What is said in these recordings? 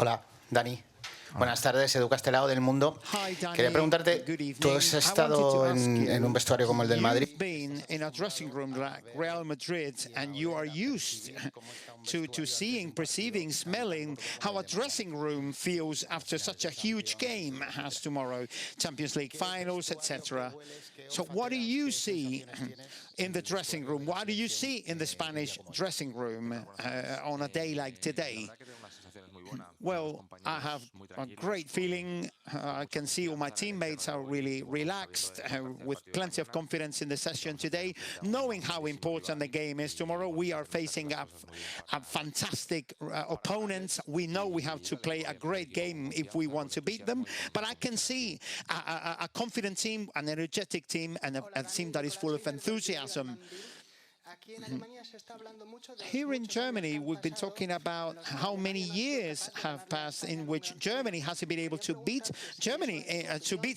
Hola, Dani. Buenas tardes, Edu Castelao del Mundo. Quería preguntarte, tú has estado en un vestuario como el del Madrid. You've been in a dressing room like Real Madrid, and you are used to seeing, perceiving, smelling how a dressing room feels after such a huge game as tomorrow, Champions League finals, etc. So what do you see in the dressing room? What do you see in the Spanish dressing room on a day like today? Well, I have a great feeling. I can see all my teammates are really relaxed, with plenty of confidence in the session today, knowing how important the game is tomorrow. We are facing a fantastic opponent. We know we have to play a great game if we want to beat them. But I can see a confident team, an energetic team, and a team that is full of enthusiasm. Here in Germany, we've been talking about how many years have passed in which Germany hasn't been able to beat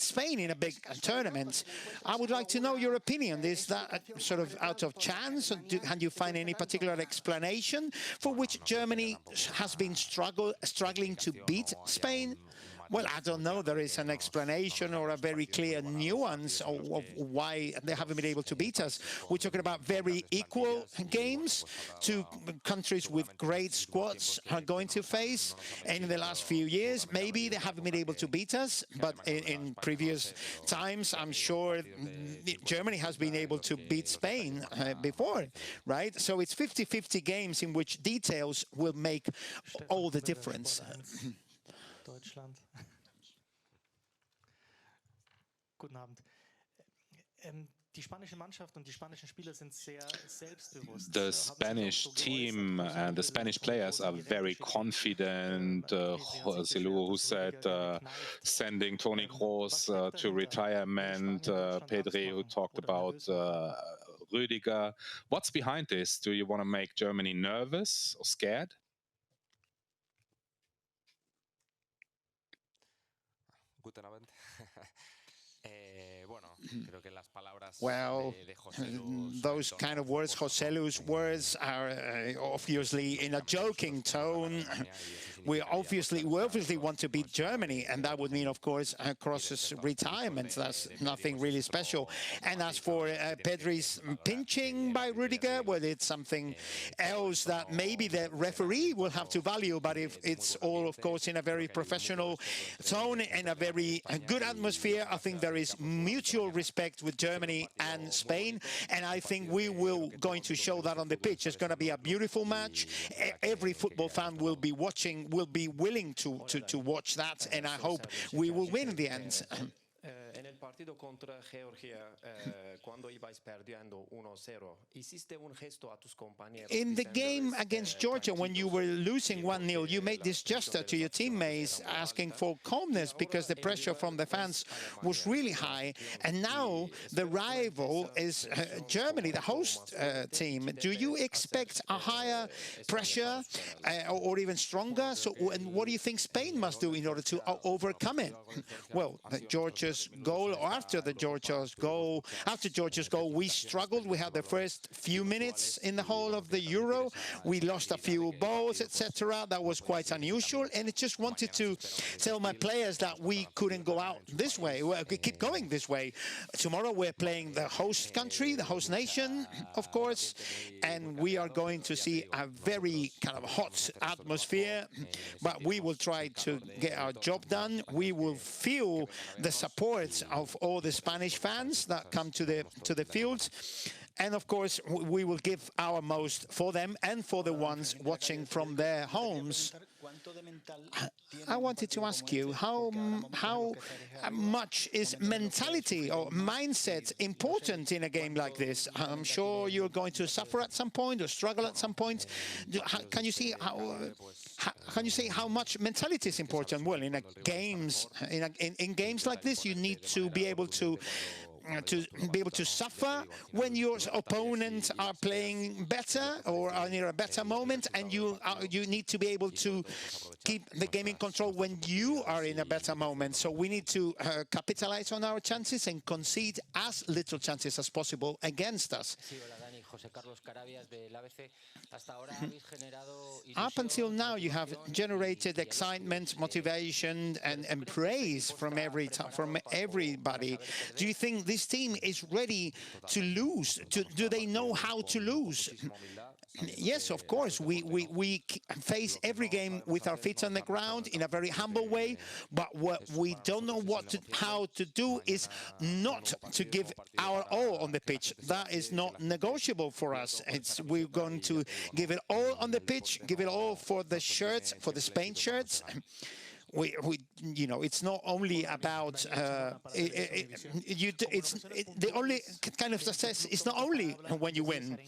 Spain in a big tournament. I would like to know your opinion. Is that sort of out of chance? Can you find any particular explanation for which Germany has been struggling to beat Spain? Well, I don't know. There is an explanation or a very clear nuance of why they haven't been able to beat us. We're talking about very equal games. Two countries with great squads are going to face. And in the last few years, maybe they haven't been able to beat us. But in previous times, I'm sure Germany has been able to beat Spain before, right? So it's 50-50 games in which details will make all the difference. Deutschland. Guten Abend. Die spanische Mannschaft und die spanischen Spieler sind sehr selbstbewusst. The Spanish team and the Spanish players are very confident. Zelu, who said sending Toni Kroos to retirement. Pedri, who talked about Rüdiger. What's behind this? Do you want to make Germany nervous or scared? Guten Abend. Well, those kind of words, Joselu's words, are obviously in a joking tone. We obviously want to beat Germany, and that would mean, of course, Kroos's retirement. That's nothing really special. And as for Pedri's pinching by Rüdiger, well, it's something else that maybe the referee will have to value. But if it's all, of course, in a very professional tone and a very good atmosphere, I think there is mutual respect with Germany and Spain, and I think we will going to show that on the pitch. It's going to be a beautiful match. Every football fan will be watching, will be willing to watch that, and I hope we will win in the end. En el partido contra Georgia, cuando ibais perdiendo 1-0, hiciste un gesto a tus compañeros. In the game against Georgia, when you were losing 1-0, you made this gesture to your teammates asking for calmness because the pressure from the fans was really high. And now the rival is Germany, the host team. Do you expect a higher pressure or even stronger? So, and what do you think Spain must do in order to overcome it? Well, Georgia's goal, or after Georgia's goal, we struggled. We had the first few minutes in the whole of the Euro. We lost a few balls, etc. That was quite unusual, and I just wanted to tell my players that we couldn't go out this way. We keep going this way. Tomorrow we're playing the host country, the host nation, of course, and we are going to see a very kind of hot atmosphere, but we will try to get our job done. We will feel the support of all the Spanish fans that come to the field, and of course we will give our most for them and for the ones watching from their homes. I wanted to ask you, how much is mentality or mindset important in a game like this? I'm sure you're going to suffer at some point or struggle at some point. Can you see how much mentality is important? Well, in games like this, you need to be able to suffer when your opponents are playing better or are near a better moment, and you need to be able to keep the game in control when you are in a better moment. So we need to capitalize on our chances and concede as little chances as possible against us. Up until now, you have generated excitement, motivation, and praise from everybody. Do you think this team is ready to lose? Do they know how to lose? Yes, of course. We face every game with our feet on the ground in a very humble way, but what we don't know how to do is not to give our all on the pitch. That is not negotiable for us. We're going to give it all on the pitch, give it all for the shirts, for the Spain shirts. You know, it's not only about the only kind of success is not only when you win.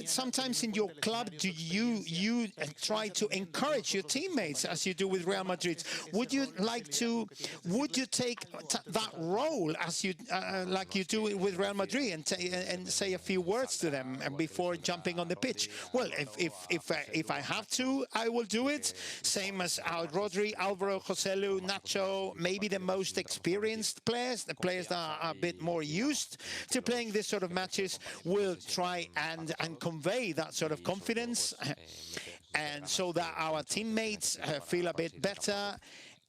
Sometimes in your club, do you try to encourage your teammates as you do with Real Madrid? Would you take that role as you like you do with Real Madrid and say a few words to them before jumping on the pitch? Well, if I have to, I will do it. Same as Rodri, Alvaro, Joselu, Nacho, maybe the most experienced players, the players that are a bit more used to playing this sort of matches, will try and convey that sort of confidence, and so that our teammates feel a bit better.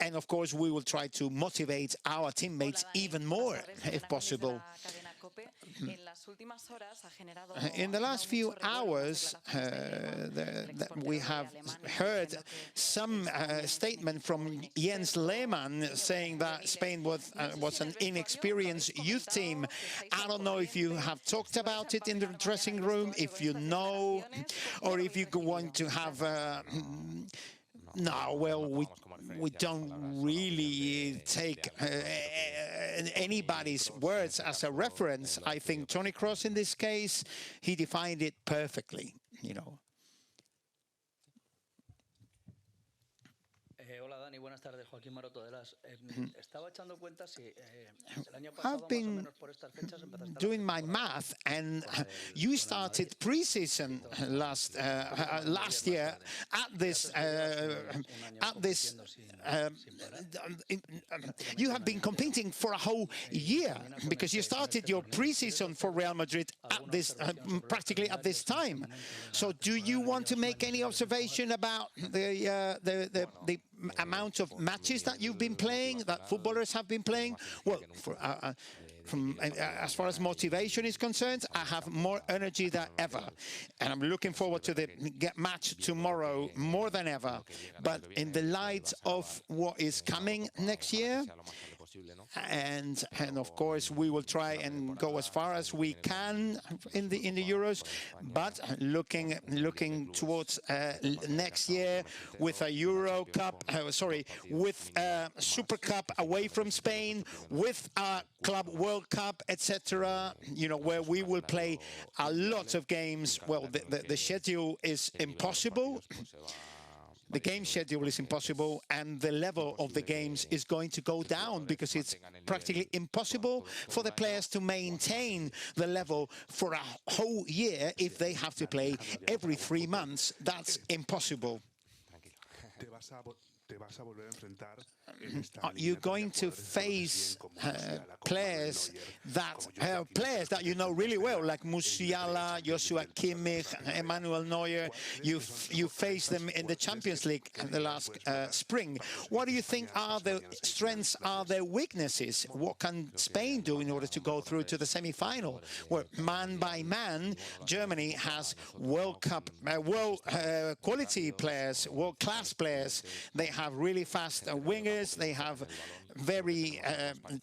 And of course, we will try to motivate our teammates even more, if possible. In the last few hours, we have heard some statement from Jens Lehmann saying that Spain was an inexperienced youth team. I don't know if you have talked about it in the dressing room, if you know, or if you want to have... No, well, we don't really take anybody's words as a reference. I think Toni Kroos, in this case, he defined it perfectly, you know. I've been doing my math, and you started pre-season last year at this. You have been competing for a whole year, because you started your pre-season for Real Madrid at this practically at this time. So, do you want to make any observation about the amount of matches that you've been playing, that footballers have been playing? Well, as far as motivation is concerned, I have more energy than ever, and I'm looking forward to the match tomorrow more than ever. But in the light of what is coming next year, and of course we will try and go as far as we can in the Euros, but looking towards next year with a Euro Cup, with a Super Cup away from Spain, with a Club World Cup, etc., you know, where we will play a lot of games. Well, the schedule is impossible. The game schedule is impossible, and the level of the games is going to go down, because it's practically impossible for the players to maintain the level for a whole year if they have to play every 3 months. That's impossible. You're going to face players that you know really well, like Musiala, Joshua Kimmich, Emmanuel Neuer. You faced them in the Champions League the last spring. What do you think are the strengths, are their weaknesses? What can Spain do in order to go through to the semi-final? Well, man by man, Germany has World Cup, quality players, world-class players. They have really fast wingers. They have very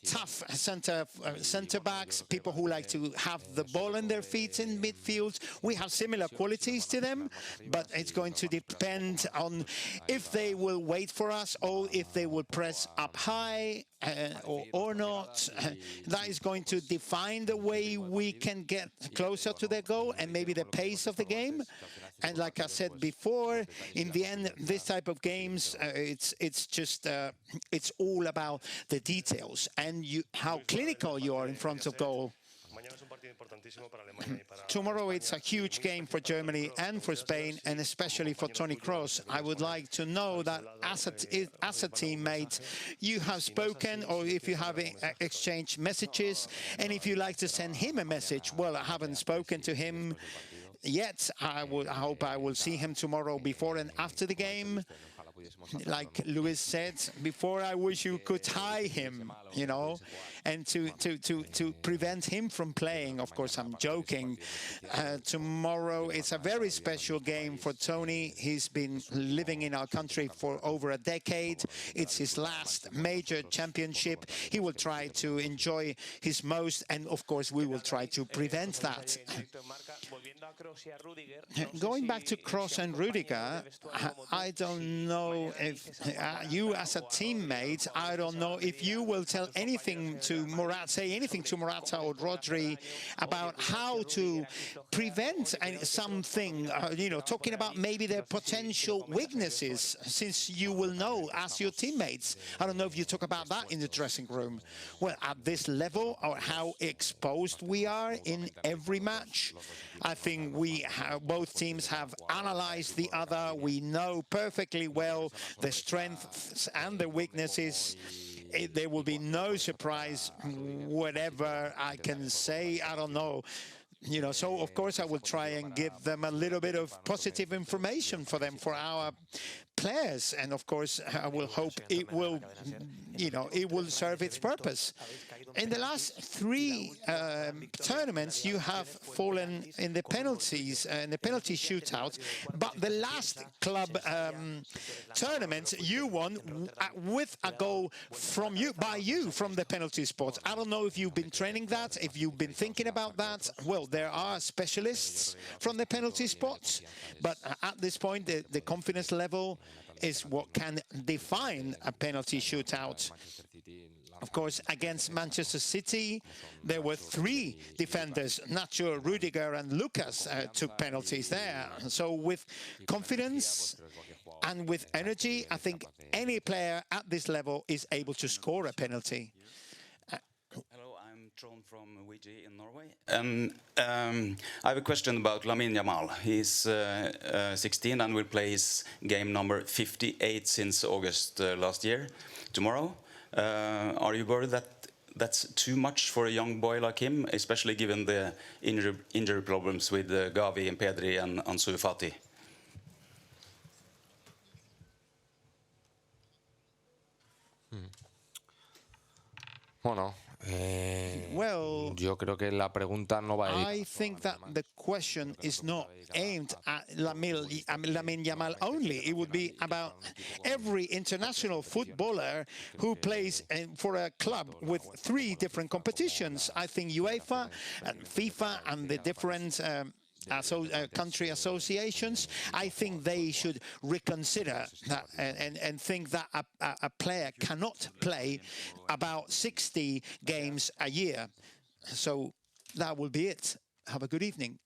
tough center backs, people who like to have the ball in their feet in midfield. We have similar qualities to them, but it's going to depend on if they will wait for us or if they will press up high or not. That is going to define the way we can get closer to their goal and maybe the pace of the game. And like I said before, in the end, this type of games, it's just it's all about the details and how clinical you are in front of goal. Tomorrow it's a huge game for Germany and for Spain, and especially for Toni Kroos. I would like to know that as a teammate, you have spoken, or if you have exchanged messages, and if you like to send him a message. Well, I haven't spoken to him yet. I hope I will see him tomorrow before and after the game. Like Luis said before, I wish you could tie him, you know, and to prevent him from playing. Of course, I'm joking. Tomorrow, it's a very special game for Toni. He's been living in our country for over a decade. It's his last major championship. He will try to enjoy his most, and of course, we will try to prevent that. Going back to Kroos and Rudiger, I don't know if you as a teammate, I don't know if you will tell anything to Morata, say anything to Morata or Rodri about how to prevent something, you know, talking about maybe their potential weaknesses, since you will know as your teammates. I don't know if you talk about that in the dressing room. Well, at this level, or how exposed we are in every match, I think both teams have analyzed the other. We know perfectly well the strengths and the weaknesses. There will be no surprise, whatever I can say. I don't know. You know, so of course I will try and give them a little bit of positive information for them, for our players, and of course I will hope it will, you know, it will serve its purpose. In the last three tournaments, you have fallen in the penalties, in the penalty shootout, but the last club tournament you won with a goal from from the penalty spot. I don't know if you've been training that, if you've been thinking about that. Well, there are specialists from the penalty spots, but at this point, the confidence level is what can define a penalty shootout. Of course, against Manchester City, there were three defenders, Nacho, Rudiger and Lucas, took penalties there. So with confidence and with energy, I think any player at this level is able to score a penalty. Hello, I'm Trond from WG in Norway. I have a question about Lamine Yamal. He's 16 and will play his game number 58 since August last year, tomorrow. Are you worried that that's too much for a young boy like him, especially given the injury problems with Gavi and Pedri and Ansu Fati? Bueno, Well, yo creo que la pregunta no va a I think that the question is not aimed at Lamine Yamal only. It would be about every international footballer who plays for a club with three different competitions. I think UEFA and FIFA and the different country associations, I think they should reconsider that and think that a player cannot play about 60 games a year. So that will be it. Have a good evening.